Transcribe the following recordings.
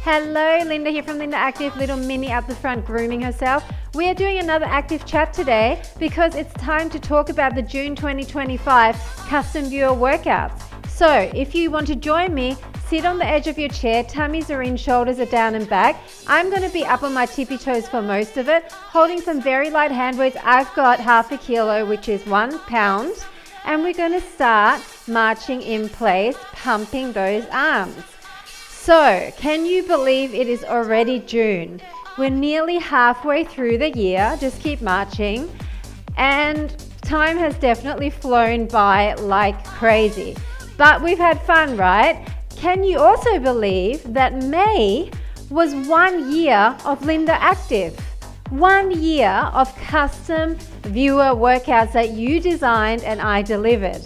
Hello, Linda here from Linda Active, little Minnie at the front grooming herself. We are doing another active chat today because it's time to talk about the June 2025 custom viewer workouts. So if you want to join me, sit on the edge of your chair, tummies are in, shoulders are down and back. I'm going to be up on my tippy toes for most of it, holding some very light hand weights. I've got half a kilo, which is 1 pound. And we're going to start marching in place, pumping those arms. So, can you believe it is already June? We're nearly halfway through the year, just keep marching. And time has definitely flown by like crazy. But we've had fun, right? Can you also believe that May was 1 year of Linda Active? 1 year of custom viewer workouts that you designed and I delivered.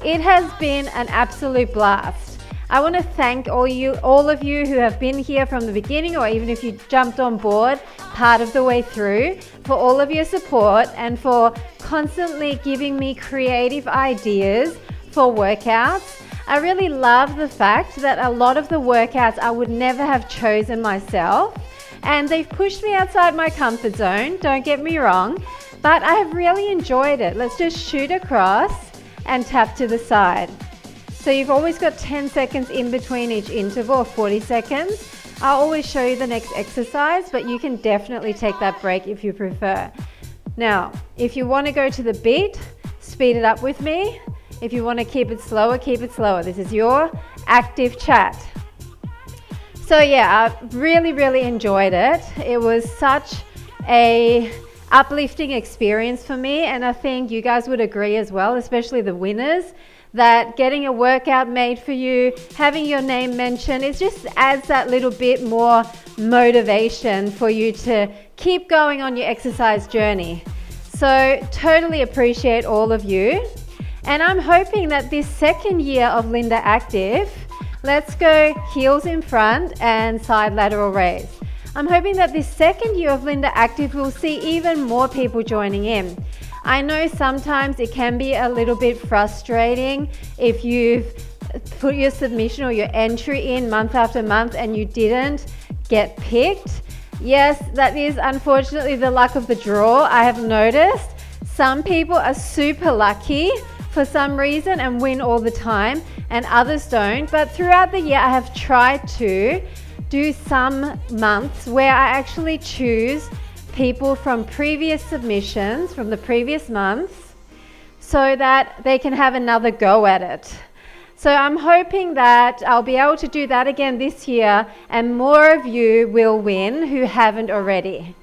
It has been an absolute blast. I want to thank all of you who have been here from the beginning, or even if you jumped on board part of the way through, for all of your support and for constantly giving me creative ideas for workouts. I really love the fact that a lot of the workouts I would never have chosen myself. And they've pushed me outside my comfort zone, don't get me wrong, but I have really enjoyed it. Let's just shoot across and tap to the side. So you've always got 10 seconds in between each interval, 40 seconds. I'll always show you the next exercise, but you can definitely take that break if you prefer. Now, if you want to go to the beat, speed it up with me. If you want to keep it slower, keep it slower. This is your active chat. So yeah, I really enjoyed it. It was such a uplifting experience for me, and I think you guys would agree as well, especially the winners, that getting a workout made for you, having your name mentioned, it just adds that little bit more motivation for you to keep going on your exercise journey. So totally appreciate all of you. And I'm hoping that this second year of Linda Active, let's go heels in front and side lateral raise. I'm hoping that this second year of Linda Active will see even more people joining in. I know sometimes it can be a little bit frustrating if you've put your submission or your entry in month after month and you didn't get picked. Yes, that is unfortunately the luck of the draw. I have noticed some people are super lucky for some reason and win all the time, and others don't. But throughout the year I have tried to do some months where I actually choose people from previous submissions from the previous months so that they can have another go at it. So I'm hoping that I'll be able to do that again this year, and more of you will win who haven't already.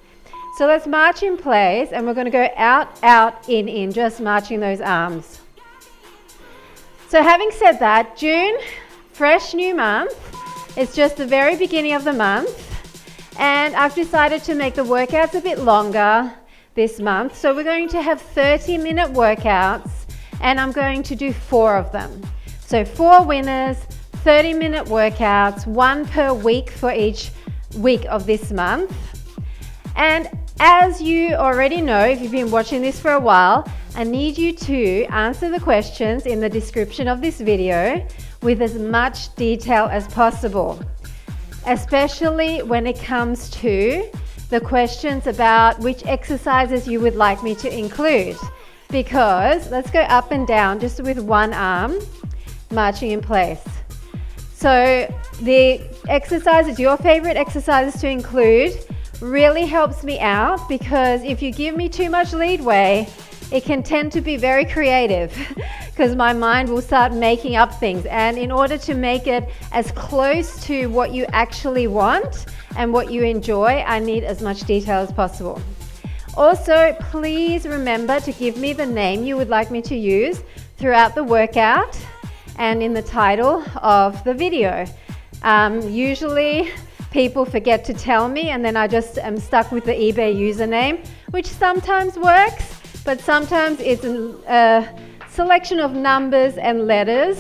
So let's march in place, and we're going to go out, in, just marching those arms. So having said that, June, fresh new month. It's just the very beginning of the month, and I've decided to make the workouts a bit longer this month. So we're going to have 30-minute workouts, and I'm going to do 4 of them. So 4 winners, 30-minute workouts, 1 per week for each week of this month. And as you already know, if you've been watching this for a while, I need you to answer the questions in the description of this video with as much detail as possible, especially when it comes to the questions about which exercises you would like me to include. Because let's go up and down just with one arm, marching in place. So the exercises, your favorite exercises to include, really helps me out, because if you give me too much leadway, it can tend to be very creative because my mind will start making up things. And in order to make it as close to what you actually want and what you enjoy, I need as much detail as possible. Also, please remember to give me the name you would like me to use throughout the workout and in the title of the video. Usually people forget to tell me, and then I just am stuck with the eBay username, which sometimes works, but sometimes it's a selection of numbers and letters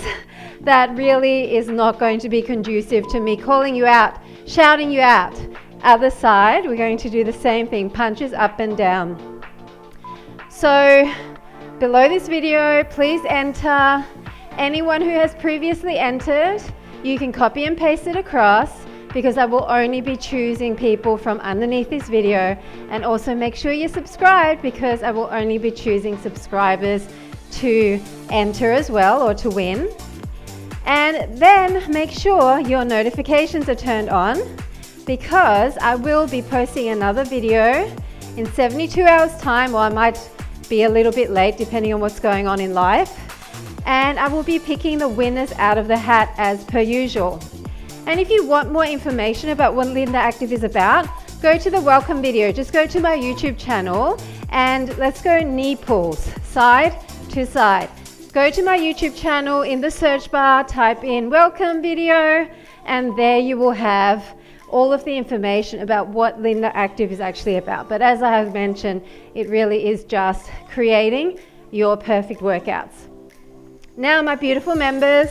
that really is not going to be conducive to me calling you out, shouting you out. Other side, we're going to do the same thing, punches up and down. So below this video, please enter. Anyone who has previously entered, you can copy and paste it across. because I will only be choosing people from underneath this video. And also make sure you're subscribed, because I will only be choosing subscribers to enter as well, or to win. And then make sure your notifications are turned on, because I will be posting another video in 72 hours time, or I might be a little bit late depending on what's going on in life. And I will be picking the winners out of the hat as per usual. And if you want more information about what Linda Active is about, go to the welcome video. Just go to my YouTube channel and let's go knee pulls, side to side. Go to my YouTube channel, in the search bar, type in welcome video, and there you will have all of the information about what Linda Active is actually about. But as I have mentioned, it really is just creating your perfect workouts. Now, my beautiful members,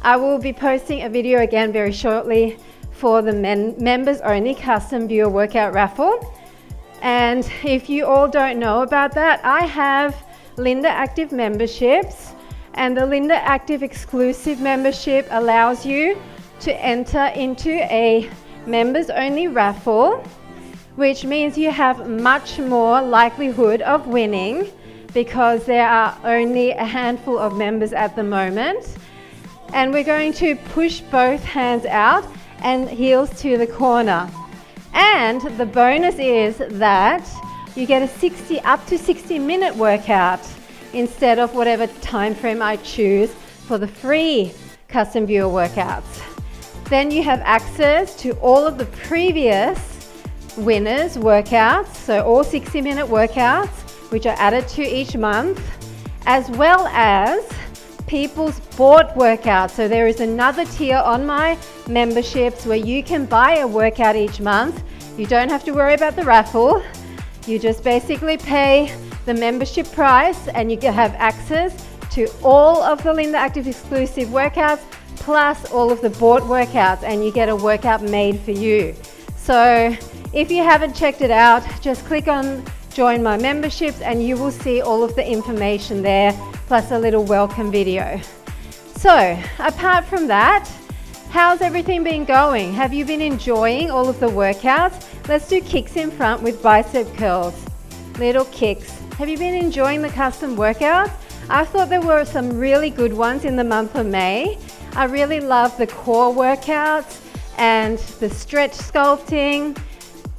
I will be posting a video again very shortly for the members only custom viewer workout raffle. And if you all don't know about that, I have Linda Active memberships, and the Linda Active exclusive membership allows you to enter into a members only raffle, which means you have much more likelihood of winning, because there are only a handful of members at the moment. And we're going to push both hands out and heels to the corner. And the bonus is that you get a up to 60-minute workout instead of whatever time frame I choose for the free custom viewer workouts. Then you have access to all of the previous winners' workouts, so all 60-minute workouts, which are added to each month, as well as people's bought workouts. So there is another tier on my memberships where you can buy a workout each month. You don't have to worry about the raffle. You just basically pay the membership price and you can have access to all of the Linda Active exclusive workouts, plus all of the bought workouts, and you get a workout made for you. So if you haven't checked it out, just click on join my memberships and you will see all of the information there, plus a little welcome video. So apart from that, how's everything been going? Have you been enjoying all of the workouts? Let's do kicks in front with bicep curls. Little kicks. Have you been enjoying the custom workouts? I thought there were some really good ones in the month of May. I really love the core workouts and the stretch sculpting,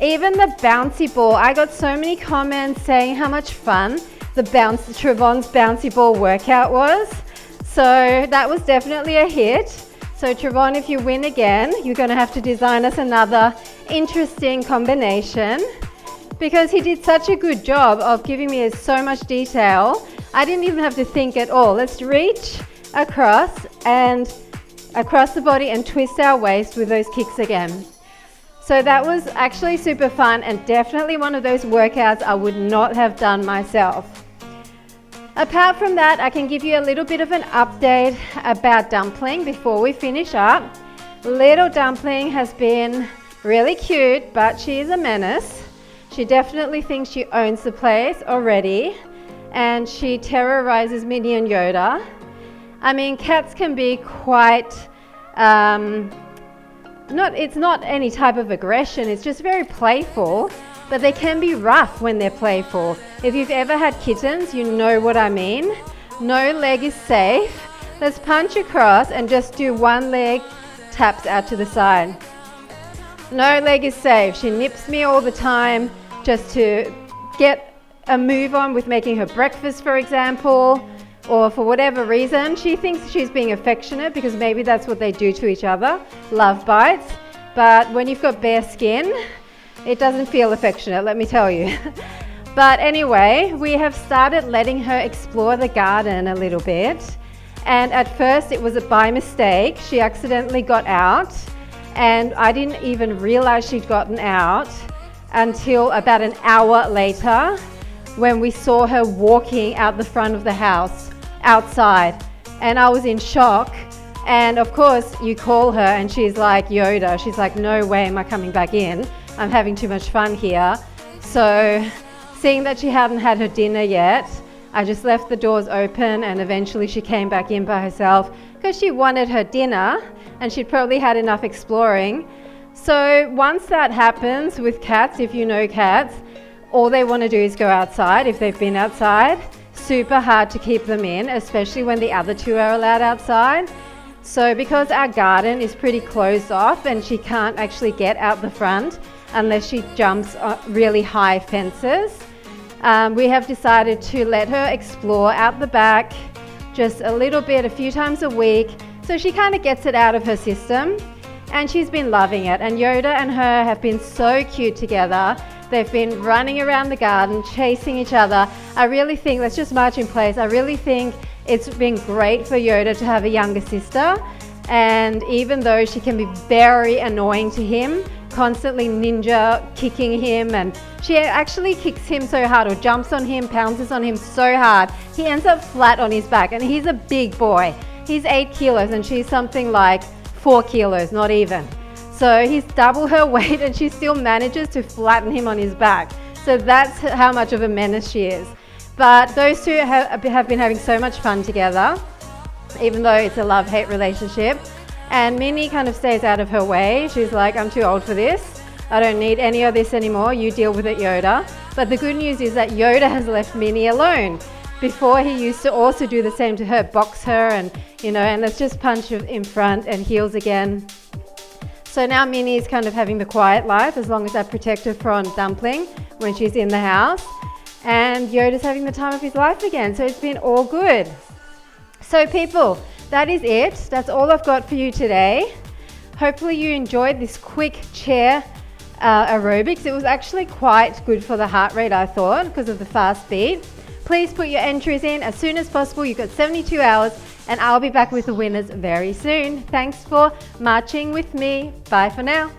even the bouncy ball. I got so many comments saying how much fun Trevon's bouncy ball workout was. So that was definitely a hit. So Trevon, if you win again, you're going to have to design us another interesting combination, because he did such a good job of giving me so much detail. I didn't even have to think at all. Let's reach across the body and twist our waist with those kicks again. So that was actually super fun, and definitely one of those workouts I would not have done myself. Apart from that, I can give you a little bit of an update about Dumpling before we finish up. Little Dumpling has been really cute, but she is a menace. She definitely thinks she owns the place already, and she terrorizes Minnie and Yoda. I mean, cats can be quite, it's not any type of aggression, it's just very playful, but they can be rough when they're playful. If you've ever had kittens, you know what I mean. No leg is safe. Let's punch across and just do one leg taps out to the side. No leg is safe. She nips me all the time just to get a move on with making her breakfast, for example, or for whatever reason. She thinks she's being affectionate because maybe that's what they do to each other, love bites. But when you've got bare skin, it doesn't feel affectionate, let me tell you. But anyway, we have started letting her explore the garden a little bit. And at first it was by mistake. She accidentally got out, and I didn't even realize she'd gotten out until about an hour later, when we saw her walking out the front of the house outside. And I was in shock. And of course you call her and she's like Yoda. She's like, no way am I coming back in. I'm having too much fun here. So seeing that she hadn't had her dinner yet, I just left the doors open, and eventually she came back in by herself because she wanted her dinner and she'd probably had enough exploring. So once that happens with cats, if you know cats, all they want to do is go outside if they've been outside. Super hard to keep them in, especially when the other two are allowed outside. So because our garden is pretty closed off and she can't actually get out the front unless she jumps really high fences, we have decided to let her explore out the back just a little bit, a few times a week, so she kind of gets it out of her system. And she's been loving it. And Yoda and her have been so cute together. They've been running around the garden, chasing each other. I really think, let's just march in place. I really think it's been great for Yoda to have a younger sister. And even though she can be very annoying to him, constantly ninja kicking him, and she actually kicks him so hard or jumps on him, pounces on him so hard, he ends up flat on his back. And he's a big boy. He's 8 kilos and she's something like 4 kilos, not even. So he's double her weight and she still manages to flatten him on his back. So that's how much of a menace she is. But those two have been having so much fun together, even though it's a love-hate relationship. And Minnie kind of stays out of her way. She's like, I'm too old for this. I don't need any of this anymore. You deal with it, Yoda. But the good news is that Yoda has left Minnie alone. Before, he used to also do the same to her, box her and let's just punch in front and heels again. So now Minnie is kind of having the quiet life as long as I protect her from Dumpling when she's in the house. And Yoda's having the time of his life again. So it's been all good. So people, that is it. That's all I've got for you today. Hopefully you enjoyed this quick chair aerobics. It was actually quite good for the heart rate, I thought, because of the fast beat. Please put your entries in as soon as possible. You've got 72 hours and I'll be back with the winners very soon. Thanks for marching with me. Bye for now.